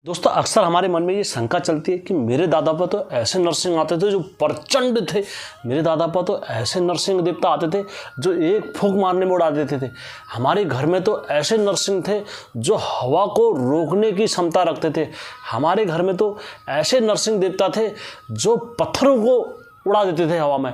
दोस्तों अक्सर हमारे मन में ये शंका चलती है कि मेरे दादा पर तो ऐसे नरसिंह आते थे जो प्रचंड थे। मेरे दादा पर तो ऐसे नरसिंह देवता आते थे जो एक फूंक मारने में उड़ा देते थे। हमारे घर में तो ऐसे नरसिंह थे जो हवा को रोकने की क्षमता रखते थे। हमारे घर में तो ऐसे नरसिंह देवता थे जो पत्थरों को उड़ा देते थे हवा में।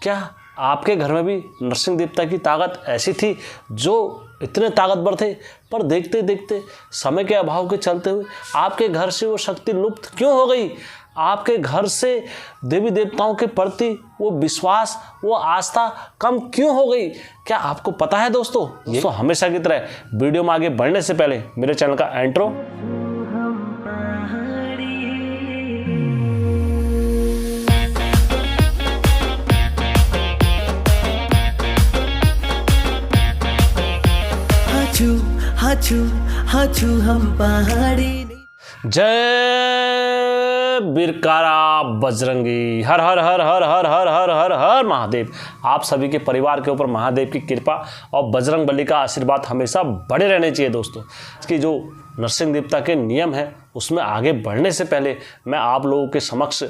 क्या आपके घर में भी नरसिंह देवता की ताकत ऐसी थी जो इतने ताकतवर थे, पर देखते देखते समय के अभाव के चलते हुए आपके घर से वो शक्ति लुप्त क्यों हो गई? आपके घर से देवी देवताओं के प्रति वो विश्वास, वो आस्था कम क्यों हो गई? क्या आपको पता है दोस्तों? तो हमेशा की तरह वीडियो में आगे बढ़ने से पहले मेरे चैनल का इंट्रो। हाचू हम पहाड़ी। जय बिरकारा बजरंगी, हर हर हर हर हर हर हर हर हर महादेव। आप सभी के परिवार के ऊपर महादेव की कृपा और बजरंग बली का आशीर्वाद हमेशा बड़े रहने चाहिए दोस्तों। इसकी जो नरसिंह देवता के नियम है उसमें आगे बढ़ने से पहले मैं आप लोगों के समक्ष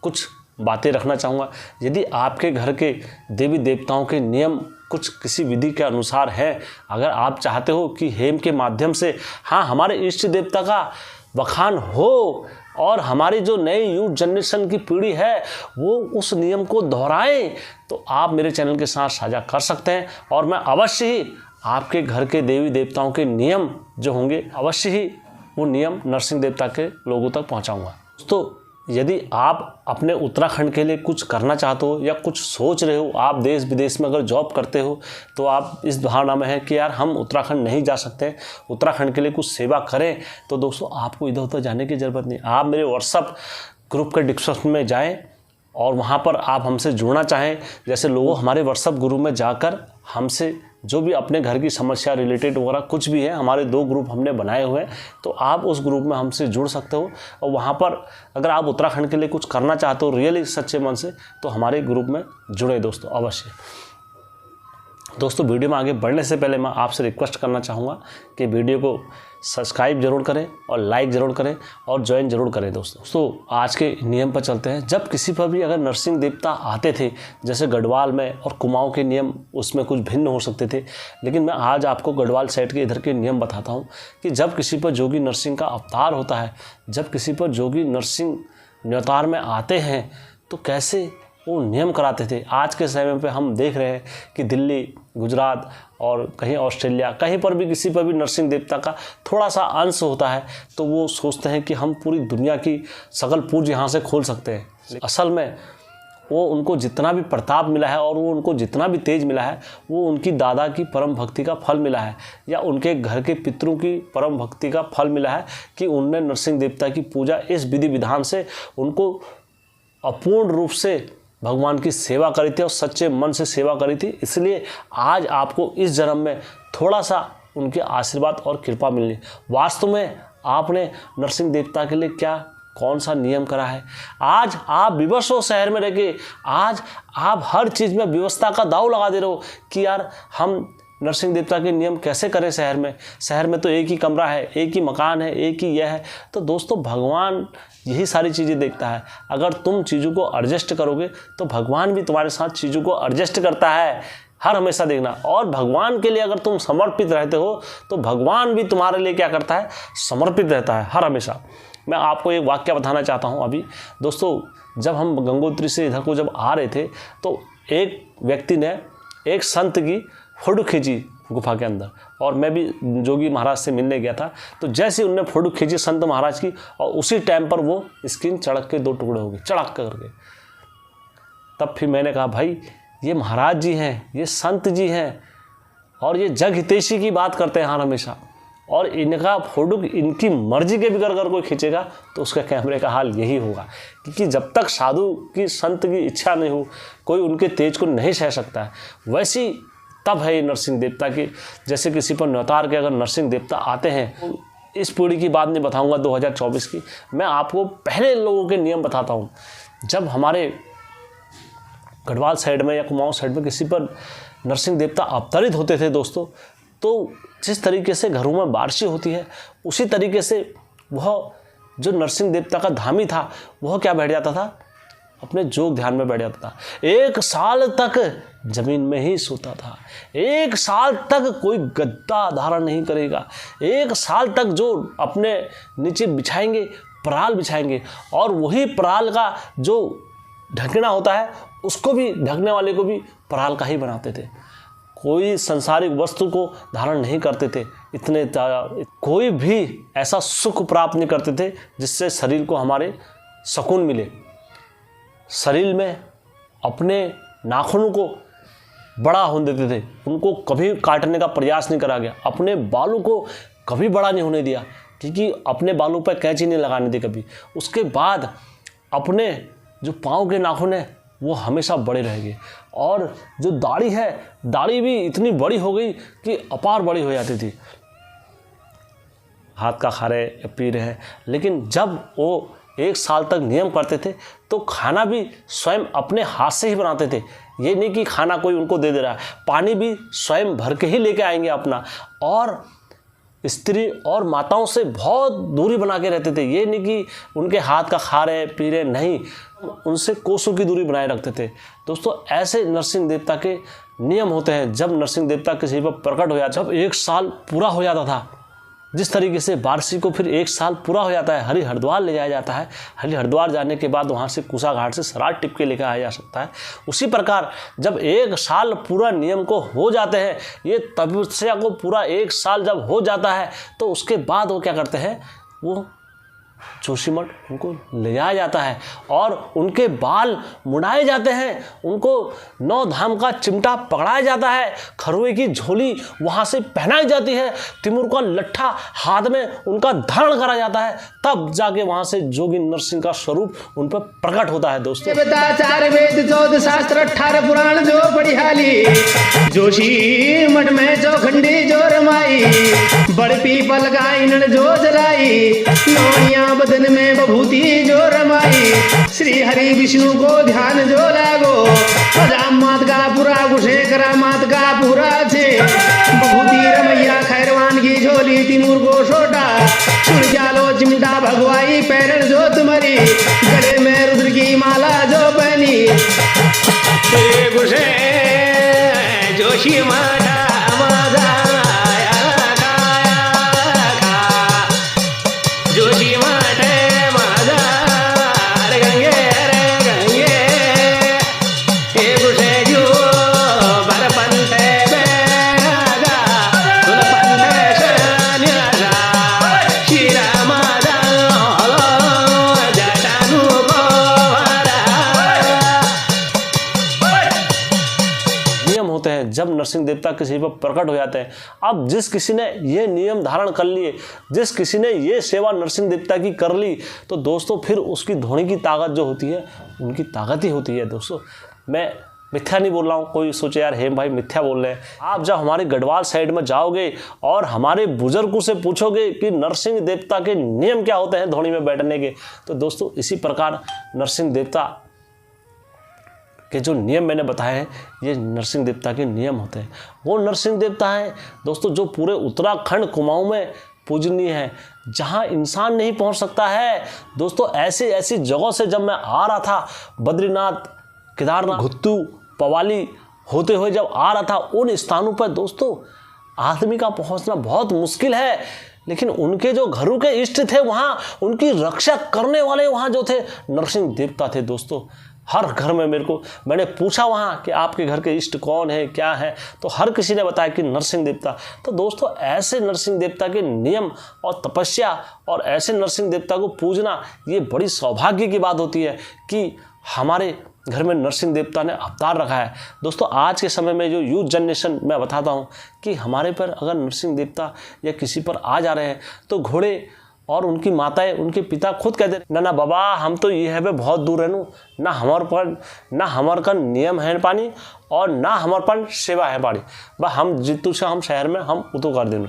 कुछ बातें रखना चाहूँगा। यदि आपके घर के देवी देवताओं के नियम कुछ किसी विधि के अनुसार है, अगर आप चाहते हो कि हेम के माध्यम से हमारे इष्ट देवता का बखान हो और हमारी जो नई यूथ जनरेशन की पीढ़ी है वो उस नियम को दोहराएं, तो आप मेरे चैनल के साथ साझा कर सकते हैं और मैं अवश्य ही आपके घर के देवी देवताओं के नियम जो होंगे अवश्य ही वो नियम नरसिंह देवता के लोगों तक पहुँचाऊँगा। तो यदि आप अपने उत्तराखंड के लिए कुछ करना चाहते हो या कुछ सोच रहे हो, आप देश विदेश में अगर जॉब करते हो तो आप इस धारणा में है कि यार हम उत्तराखंड नहीं जा सकते, उत्तराखंड के लिए कुछ सेवा करें, तो दोस्तों आपको इधर उधर जाने की ज़रूरत नहीं। आप मेरे व्हाट्सअप ग्रुप के डिस्क्रिप्शन में जाएं और वहाँ पर आप हमसे जुड़ना चाहें, जैसे लोग हमारे व्हाट्सअप ग्रुप में जाकर हमसे जो भी अपने घर की समस्या रिलेटेड वगैरह कुछ भी है, हमारे 2 ग्रुप हमने बनाए हुए हैं, तो आप उस ग्रुप में हमसे जुड़ सकते हो। और वहाँ पर अगर आप उत्तराखंड के लिए कुछ करना चाहते हो रियली सच्चे मन से, तो हमारे ग्रुप में जुड़े दोस्तों अवश्य। दोस्तों वीडियो में आगे बढ़ने से पहले मैं आपसे रिक्वेस्ट करना चाहूँगा कि वीडियो को सब्सक्राइब जरूर करें और लाइक ज़रूर करें और ज्वाइन जरूर करें दोस्तों। तो आज के नियम पर चलते हैं। जब किसी पर भी अगर नरसिंह देवता आते थे, जैसे गढ़वाल में और कुमाऊं के नियम उसमें कुछ भिन्न हो सकते थे, लेकिन मैं आज आपको गढ़वाल साइड के इधर के नियम बताता हूँ कि जब किसी पर जोगी नरसिंह का अवतार होता है, जब किसी पर जोगी नरसिंह न्यौतार में आते हैं तो कैसे वो नियम कराते थे। आज के समय पे हम देख रहे हैं कि दिल्ली, गुजरात और कहीं ऑस्ट्रेलिया, कहीं पर भी किसी पर भी नरसिंह देवता का थोड़ा सा अंश होता है तो वो सोचते हैं कि हम पूरी दुनिया की सकल पूज यहाँ से खोल सकते हैं। असल में वो उनको जितना भी प्रताप मिला है और वो उनको जितना भी तेज मिला है वो उनकी दादा की परम भक्ति का फल मिला है, या उनके घर के पितरों की परम भक्ति का फल मिला है कि उनने नरसिंह देवता की पूजा इस विधि विधान से उनको अपूर्ण रूप से भगवान की सेवा करी थी और सच्चे मन से सेवा करी थी। इसलिए आज आपको इस जन्म में थोड़ा सा उनके आशीर्वाद और कृपा मिलनी। वास्तव में आपने नरसिंह देवता के लिए क्या कौन सा नियम करा है? आज आप विवश हो शहर में रह के, आज आप हर चीज़ में व्यवस्था का दाव लगा दे रहे हो कि यार हम नरसिंह देवता के नियम कैसे करें शहर में तो एक ही कमरा है, एक ही मकान है, एक ही यह है। तो दोस्तों भगवान यही सारी चीज़ें देखता है। अगर तुम चीज़ों को एडजस्ट करोगे तो भगवान भी तुम्हारे साथ चीज़ों को एडजस्ट करता है, हर हमेशा देखना। और भगवान के लिए अगर तुम समर्पित रहते हो तो भगवान भी तुम्हारे लिए क्या करता है, समर्पित रहता है हर हमेशा। मैं आपको एक वाक्य बताना चाहता हूँ अभी दोस्तों। जब हम गंगोत्री से इधर को जब आ रहे थे तो एक व्यक्ति ने एक संत की फोटो खींची गुफा के अंदर, और मैं भी जोगी महाराज से मिलने गया था। तो जैसे उनने फोटो खींची संत महाराज की, और उसी टाइम पर वो स्क्रीन चढ़क के 2 टुकड़े हो गए, चढ़क करके। तब फिर मैंने कहा भाई ये महाराज जी हैं, ये संत जी हैं और ये जग हितैषी की बात करते हैं हर हमेशा, और इनका फोटो इनकी मर्जी के बिगड़ कर कोई खींचेगा तो उसका कैमरे का हाल यही होगा। क्योंकि जब तक साधु की संत की इच्छा नहीं हो कोई उनके तेज को नहीं सह सकता है। वैसी तब है ये नरसिंह देवता की। जैसे किसी पर न्यौतार के अगर नरसिंह देवता आते हैं, इस पीढ़ी की बात नहीं बताऊंगा 2024 की, मैं आपको पहले लोगों के नियम बताता हूँ। जब हमारे गढ़वाल साइड में या कुमाऊं साइड में किसी पर नरसिंह देवता अवतरित होते थे दोस्तों, तो जिस तरीके से घरों में बारिशें होती है उसी तरीके से वह जो नरसिंह देवता का धामी था वह क्या बैठ जाता था, अपने जोग ध्यान में बैठ जाता था। 1 साल तक जमीन में ही सोता था, 1 साल तक कोई गद्दा धारण नहीं करेगा, 1 साल तक जो अपने नीचे बिछाएंगे पराल बिछाएंगे, और वही पराल का जो ढकना होता है उसको भी, ढकने वाले को भी पराल का ही बनाते थे। कोई संसारिक वस्तु को धारण नहीं करते थे, इतने कोई भी ऐसा सुख प्राप्त नहीं करते थे जिससे शरीर को हमारे सुकून मिले। शरीर में अपने नाखूनों को बड़ा होने देते थे, उनको कभी काटने का प्रयास नहीं करा गया, अपने बालों को कभी बड़ा नहीं होने दिया, क्योंकि अपने बालों पर कैंची नहीं लगाने दी कभी। उसके बाद अपने जो पाँव के नाखून हैं वो हमेशा बड़े रहेंगे, और जो दाढ़ी है, दाढ़ी भी इतनी बड़ी हो गई कि अपार बड़ी हो जाती थी। हाथ का खा रहे या पी रहे हैं, लेकिन जब वो 1 साल तक नियम करते थे तो खाना भी स्वयं अपने हाथ से ही बनाते थे। ये नहीं कि खाना कोई उनको दे रहा है, पानी भी स्वयं भर के ही लेके आएंगे अपना, और स्त्री और माताओं से बहुत दूरी बना के रहते थे। ये नहीं कि उनके हाथ का खा रहे पी रहे, नहीं, उनसे कोसों की दूरी बनाए रखते थे। दोस्तों, ऐसे नरसिंह देवता के नियम होते हैं। जब नरसिंह देवता किसी पर प्रकट हो जाता, जब 1 साल पूरा हो जाता था, जिस तरीके से वार्षिक को फिर 1 साल पूरा हो जाता है, हरिद्वार ले जाया जाता है, हरिद्वार जाने के बाद वहाँ से कुशा घाट से सराट टिप के लेकर आया जा सकता है। उसी प्रकार जब 1 साल पूरा नियम को हो जाते हैं, ये तपस्या को पूरा 1 साल जब हो जाता है, तो उसके बाद वो क्या करते हैं, वो जोशीमठ उनको ले जाया जाता है और उनके बाल मुड़ाए जाते हैं, उनको 9 धाम का चिमटा पकड़ाया जाता है, खरुए की झोली वहाँ से पहनाई जाती है, तिमुर का लट्ठा हाथ में उनका धारण करा जाता है, तब जाके वहाँ से जोगी नरसिंह का स्वरूप उन पर प्रकट होता है। दोस्तों, 4 वेद 14 शास्त्र 18 पुराण जो पढ़ियाली, जोशी मठ में चौखंडी जो रमाई, बड़ पीपल का ईंधन जो जलाई, नौनिया बदन में बभूति जो रमाई, श्री हरि विष्णु को ध्यान जो लागो, राम मात का पूरा गुशे करा मात का पूरा छे, बभूति रमैया खैरवान की झोली तिमुर को छोटा, सुन जालो चिमटा भगवाई पैरण जो तुम्हारी, गले में रुद्र की माला जो पहनी, गुशे जोशी माता माता जोशी माटे माता गंगे रे गंगे, हे गुशे जो बर पंथे बेगा, तुल पंथे शरण्यरा, शिरा माता जटानु नियम होते हैं जब नरसिंह देवता किसी पर प्रकट हो जाते हैं। अब जिस किसी ने ये नियम धारण कर लिए, जिस किसी ने ये सेवा नरसिंह देवता की कर ली, तो दोस्तों फिर उसकी धोनी की ताकत जो होती है, उनकी ताकत ही होती है। दोस्तों, मैं मिथ्या नहीं बोल रहा हूँ, कोई सोचे यार हेम भाई मिथ्या बोल रहे हैं। आप जब हमारे गढ़वाल साइड में जाओगे और हमारे बुजुर्गों से पूछोगे कि नरसिंह देवता के नियम क्या होते हैं धोनी में बैठने के, तो दोस्तों इसी प्रकार नरसिंह देवता के जो नियम मैंने बताए हैं, ये नरसिंह देवता के नियम होते हैं। वो नरसिंह देवता हैं दोस्तों जो पूरे उत्तराखंड कुमाऊं में पूजनीय है, जहां इंसान नहीं पहुंच सकता है। दोस्तों, ऐसी ऐसी जगहों से जब मैं आ रहा था, बद्रीनाथ, केदारनाथ, घुत्तू, पवाली होते हुए जब आ रहा था, उन स्थानों पर दोस्तों आदमी का पहुंचना बहुत मुश्किल है, लेकिन उनके जो घरों के इष्ट थे वहाँ, उनकी रक्षा करने वाले वहाँ जो थे, नरसिंह देवता थे। दोस्तों, हर घर में मैंने पूछा वहाँ कि आपके घर के इष्ट कौन है, क्या है, तो हर किसी ने बताया कि नरसिंह देवता। तो दोस्तों, ऐसे नरसिंह देवता के नियम और तपस्या और ऐसे नरसिंह देवता को पूजना, ये बड़ी सौभाग्य की बात होती है कि हमारे घर में नरसिंह देवता ने अवतार रखा है। दोस्तों, आज के समय में जो यूथ जनरेशन, मैं बताता हूँ कि हमारे पर अगर नरसिंह देवता या किसी पर आ जा रहे हैं, तो घोड़े और उनकी माताएं, उनके पिता खुद कहते ना ना बाबा, हम तो ये है पे बहुत दूर रहनू, ना हमार का नियम है पानी और ना हमार पर सेवा है पानी, बा हम जितू से हम शहर में हम उतो कर देनू।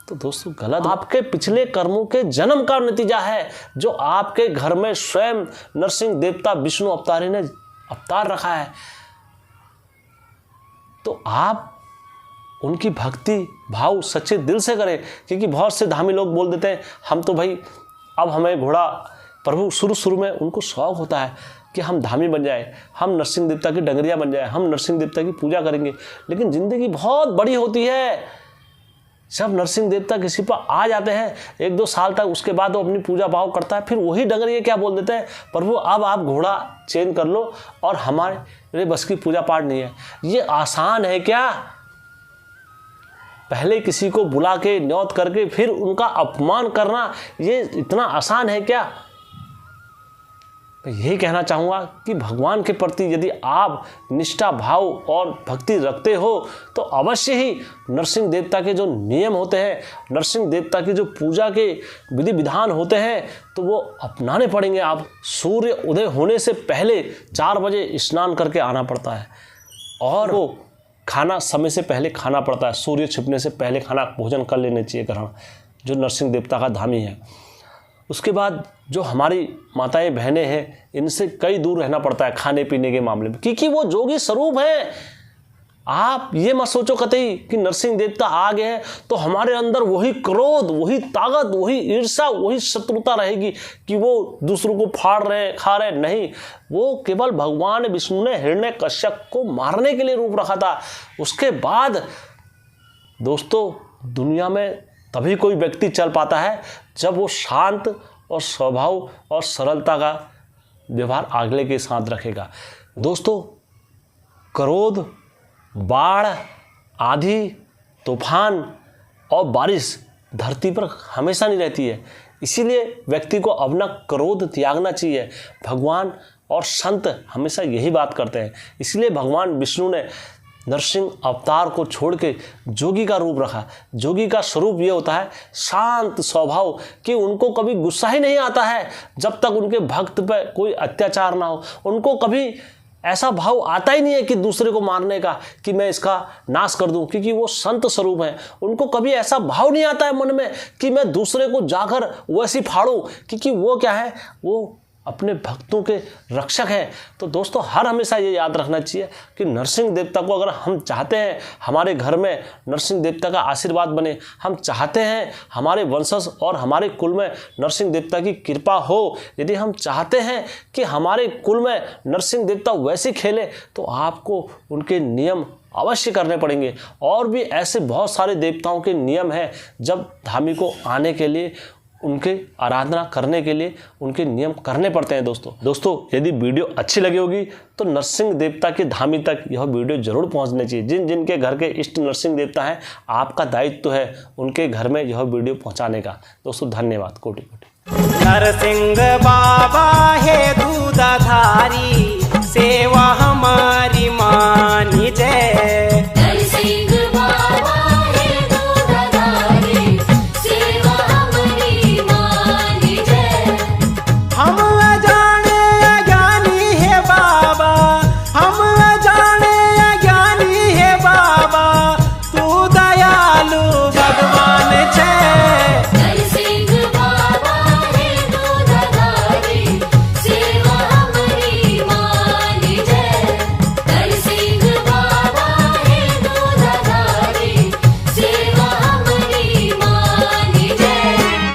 तो दोस्तों, गलत, आपके पिछले कर्मों के जन्म का नतीजा है जो आपके घर में स्वयं नरसिंह देवता विष्णु अवतारी ने अवतार रखा है। तो आप उनकी भक्ति भाव सच्चे दिल से करें, क्योंकि बहुत से धामी लोग बोल देते हैं हम तो भाई अब हमें घोड़ा प्रभु शुरू में उनको शौक होता है कि हम धामी बन जाए, हम नरसिंह देवता की डंगरिया बन जाए, हम नरसिंह देवता की पूजा करेंगे। लेकिन ज़िंदगी बहुत बड़ी होती है। जब नरसिंह देवता किसी पर आ जाते हैं 1-2 साल तक, उसके बाद वो अपनी पूजा भाव करता है, फिर वही डंगरिया क्या बोल देते हैं, प्रभु अब आप घोड़ा चेंज कर लो और हमारे बस की पूजा पाठ नहीं है। ये आसान है क्या? पहले किसी को बुला के न्योत करके फिर उनका अपमान करना, ये इतना आसान है क्या? मैं यही कहना चाहूँगा कि भगवान के प्रति यदि आप निष्ठा भाव और भक्ति रखते हो तो अवश्य ही नरसिंह देवता के जो नियम होते हैं, नरसिंह देवता की जो पूजा के विधि विधान होते हैं, तो वो अपनाने पड़ेंगे। आप सूर्य उदय होने से पहले 4 बजे स्नान करके आना पड़ता है और वो खाना समय से पहले खाना पड़ता है। सूर्य छिपने से पहले खाना भोजन कर लेने चाहिए ग्रहण, जो नरसिंह देवता का धामी है। उसके बाद जो हमारी माताएं बहनें हैं, इनसे कई दूर रहना पड़ता है खाने पीने के मामले में, क्योंकि वो जोगी स्वरूप हैं। आप ये मत सोचो कतई कि नरसिंह देवता आ गए हैं तो हमारे अंदर वही क्रोध, वही ताकत, वही ईर्ष्या, वही शत्रुता रहेगी कि वो दूसरों को फाड़ रहे खा रहे। नहीं, वो केवल भगवान विष्णु ने हिरण्यकश्यप को मारने के लिए रूप रखा था। उसके बाद दोस्तों, दुनिया में तभी कोई व्यक्ति चल पाता है जब वो शांत और स्वभाव और सरलता का व्यवहार अगले के साथ रखेगा। दोस्तों, क्रोध, बाढ़, आंधी, तूफान और बारिश धरती पर हमेशा नहीं रहती है। इसीलिए व्यक्ति को अपना क्रोध त्यागना चाहिए। भगवान और संत हमेशा यही बात करते हैं। इसलिए भगवान विष्णु ने नरसिंह अवतार को छोड़ के जोगी का रूप रखा। जोगी का स्वरूप ये होता है शांत स्वभाव, कि उनको कभी गुस्सा ही नहीं आता है जब तक उनके भक्त पर कोई अत्याचार ना हो। उनको कभी ऐसा भाव आता ही नहीं है कि दूसरे को मारने का, कि मैं इसका नाश कर दूं, क्योंकि वो संत स्वरूप हैं। उनको कभी ऐसा भाव नहीं आता है मन में कि मैं दूसरे को जाकर वैसी फाड़ूं, क्योंकि वो क्या है, वो अपने भक्तों के रक्षक हैं। तो दोस्तों, हर हमेशा ये याद रखना चाहिए कि नरसिंह देवता को अगर हम चाहते हैं हमारे घर में नरसिंह देवता का आशीर्वाद बने, हम चाहते हैं हमारे वंशज और हमारे कुल में नरसिंह देवता की कृपा हो, यदि हम चाहते हैं कि हमारे कुल में नरसिंह देवता वैसे खेले, तो आपको उनके नियम अवश्य करने पड़ेंगे। और भी ऐसे बहुत सारे देवताओं के नियम हैं, जब धामी को आने के लिए, उनके आराधना करने के लिए उनके नियम करने पड़ते हैं। दोस्तों, यदि वीडियो अच्छी लगी होगी तो नरसिंह देवता के धामी तक यह वीडियो जरूर पहुंचनी चाहिए। जिन जिनके घर के इष्ट नरसिंह देवता हैं, आपका दायित्व है उनके घर में यह वीडियो पहुंचाने का। दोस्तों, धन्यवाद। कोटि कोटि। नरसिंह बाबा हे दूधाधारी,